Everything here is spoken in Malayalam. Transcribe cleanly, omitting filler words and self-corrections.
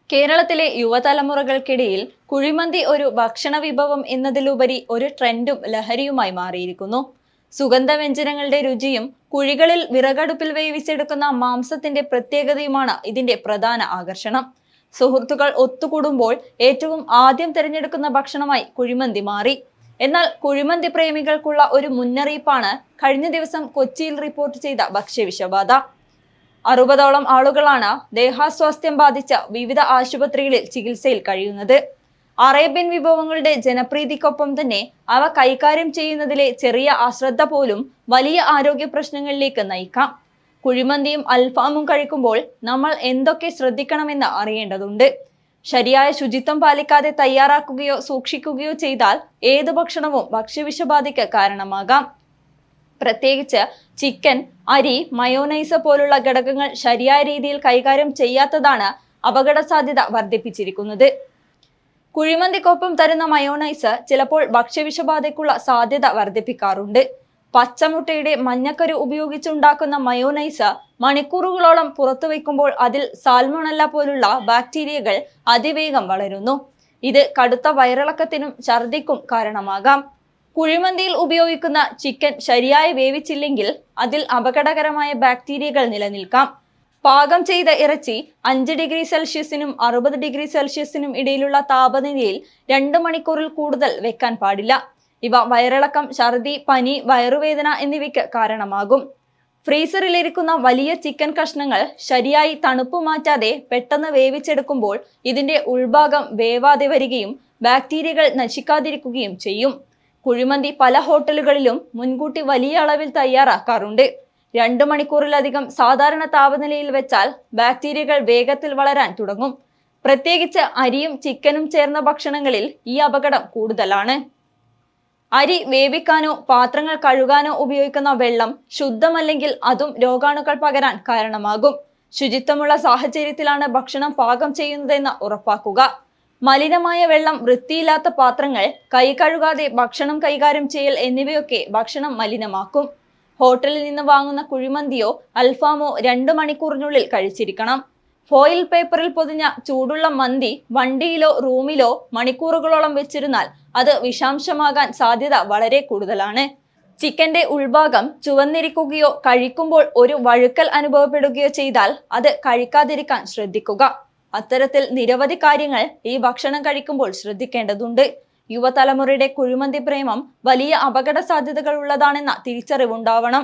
കേരളത്തിലെ യുവതലമുറകൾക്കിടയിൽ കുഴിമന്തി ഒരു ഭക്ഷണ വിഭവം എന്നതിലുപരി ഒരു ട്രെൻഡും ലഹരിയുമായി മാറിയിരിക്കുന്നു. സുഗന്ധവ്യഞ്ജനങ്ങളുടെ രുചിയും കുഴികളിൽ വിറകടുപ്പിൽ വേവിച്ചെടുക്കുന്ന മാംസത്തിന്റെ പ്രത്യേകതയുമാണ് ഇതിന്റെ പ്രധാന ആകർഷണം. സുഹൃത്തുക്കൾ ഒത്തുകൂടുമ്പോൾ ഏറ്റവും ആദ്യം തിരഞ്ഞെടുക്കുന്ന ഭക്ഷണമായി കുഴിമന്തി മാറി. എന്നാൽ കുഴിമന്തി പ്രേമികൾക്കുള്ള ഒരു മുന്നറിയിപ്പാണ് കഴിഞ്ഞ ദിവസം കൊച്ചിയിൽ റിപ്പോർട്ട് ചെയ്ത ഭക്ഷ്യവിഷബാധ. 60ഓളം ആളുകളാണ് ദേഹാസ്വാസ്ഥ്യം ബാധിച്ച വിവിധ ആശുപത്രികളിൽ ചികിത്സയിൽ കഴിയുന്നത്. അറേബ്യൻ വിഭവങ്ങളുടെ ജനപ്രീതിക്കൊപ്പം തന്നെ അവ കൈകാര്യം ചെയ്യുന്നതിലെ ചെറിയ അശ്രദ്ധ പോലും വലിയ ആരോഗ്യ പ്രശ്നങ്ങളിലേക്ക് നയിക്കാം. കുഴിമന്തിയും അൽഫാമും കഴിക്കുമ്പോൾ നമ്മൾ എന്തൊക്കെ ശ്രദ്ധിക്കണമെന്ന് അറിയേണ്ടതുണ്ട്. ശരിയായ ശുചിത്വം പാലിക്കാതെ തയ്യാറാക്കുകയോ സൂക്ഷിക്കുകയോ ചെയ്താൽ ഏത് ഭക്ഷണവും ഭക്ഷ്യവിഷബാധയ്ക്ക് കാരണമാകാം. പ്രത്യേകിച്ച് ചിക്കൻ, അരി, മയോനൈസ് പോലുള്ള ഘടകങ്ങൾ ശരിയായ രീതിയിൽ കൈകാര്യം ചെയ്യാത്തതാണ് അപകട സാധ്യത വർദ്ധിപ്പിച്ചിരിക്കുന്നത്. കുഴിമന്തിക്കൊപ്പം തരുന്ന മയോനൈസ് ചിലപ്പോൾ ഭക്ഷ്യവിഷബാധയ്ക്കുള്ള സാധ്യത വർദ്ധിപ്പിക്കാറുണ്ട്. പച്ചമുട്ടയുടെ മഞ്ഞക്കരു ഉപയോഗിച്ചുണ്ടാക്കുന്ന മയോനൈസ് മണിക്കൂറുകളോളം പുറത്തുവെക്കുമ്പോൾ അതിൽ സാൽമോണല്ല പോലുള്ള ബാക്ടീരിയകൾ അതിവേഗം വളരുന്നു. ഇത് കടുത്ത വയറിളക്കത്തിനും ഛർദിക്കും കാരണമാകാം. കുഴിമന്തിയിൽ ഉപയോഗിക്കുന്ന ചിക്കൻ ശരിയായി വേവിച്ചില്ലെങ്കിൽ അതിൽ അപകടകരമായ ബാക്ടീരിയകൾ നിലനിൽക്കാം. പാകം ചെയ്ത ഇറച്ചി 5 ഡിഗ്രി സെൽഷ്യസിനും 60 ഡിഗ്രി സെൽഷ്യസിനും ഇടയിലുള്ള താപനിലയിൽ 2 മണിക്കൂറിൽ കൂടുതൽ വെക്കാൻ പാടില്ല. ഇവ വയറിളക്കം, ഛർദി, പനി, വയറുവേദന എന്നിവയ്ക്ക് കാരണമാകും. ഫ്രീസറിലിരിക്കുന്ന വലിയ ചിക്കൻ കഷ്ണങ്ങൾ ശരിയായി തണുപ്പ് മാറ്റാതെ പെട്ടെന്ന് വേവിച്ചെടുക്കുമ്പോൾ ഇതിന്റെ ഉൾഭാഗം വേവാതെ വരികയും ബാക്ടീരിയകൾ നശിക്കാതിരിക്കുകയും ചെയ്യും. കുഴിമന്തി പല ഹോട്ടലുകളിലും മുൻകൂട്ടി വലിയ അളവിൽ തയ്യാറാക്കാറുണ്ട്. 2 മണിക്കൂറിലധികം സാധാരണ താപനിലയിൽ വെച്ചാൽ ബാക്ടീരിയകൾ വേഗത്തിൽ വളരാൻ തുടങ്ങും. പ്രത്യേകിച്ച് അരിയും ചിക്കനും ചേർന്ന ഭക്ഷണങ്ങളിൽ ഈ അപകടം കൂടുതലാണ്. അരി വേവിക്കാനോ പാത്രങ്ങൾ കഴുകാനോ ഉപയോഗിക്കുന്ന വെള്ളം ശുദ്ധമല്ലെങ്കിൽ അതും രോഗാണുക്കൾ പകരാൻ കാരണമാകും. ശുചിത്വമുള്ള സാഹചര്യത്തിലാണ് ഭക്ഷണം പാകം ചെയ്യുന്നതെന്ന് ഉറപ്പാക്കുക. മലിനമായ വെള്ളം, വൃത്തിയില്ലാത്ത പാത്രങ്ങൾ, കൈ കഴുകാതെ ഭക്ഷണം കൈകാര്യം ചെയ്യൽ എന്നിവയൊക്കെ ഭക്ഷണം മലിനമാക്കും. ഹോട്ടലിൽ നിന്ന് വാങ്ങുന്ന കുഴിമന്തിയോ അൽഫാമോ 2 മണിക്കൂറിനുള്ളിൽ കഴിച്ചിരിക്കണം. ഫോയിൽ പേപ്പറിൽ പൊതിഞ്ഞ ചൂടുള്ള മന്തി വണ്ടിയിലോ റൂമിലോ മണിക്കൂറുകളോളം വെച്ചിരുന്നാൽ അത് വിഷാംശമാകാൻ സാധ്യത വളരെ കൂടുതലാണ്. ചിക്കന്റെ ഉൾഭാഗം ചുവന്നിരിക്കുകയോ കഴിക്കുമ്പോൾ ഒരു വഴുക്കൽ അനുഭവപ്പെടുകയോ ചെയ്താൽ അത് കഴിക്കാതിരിക്കാൻ ശ്രദ്ധിക്കുക. അത്തരത്തിൽ നിരവധി കാര്യങ്ങൾ ഈ ഭക്ഷണം കഴിക്കുമ്പോൾ ശ്രദ്ധിക്കേണ്ടതുണ്ട്. യുവതലമുറയുടെ കുഴിമന്തി പ്രേമം വലിയ അപകട സാധ്യതകൾ ഉള്ളതാണെന്ന തിരിച്ചറിവുണ്ടാവണം.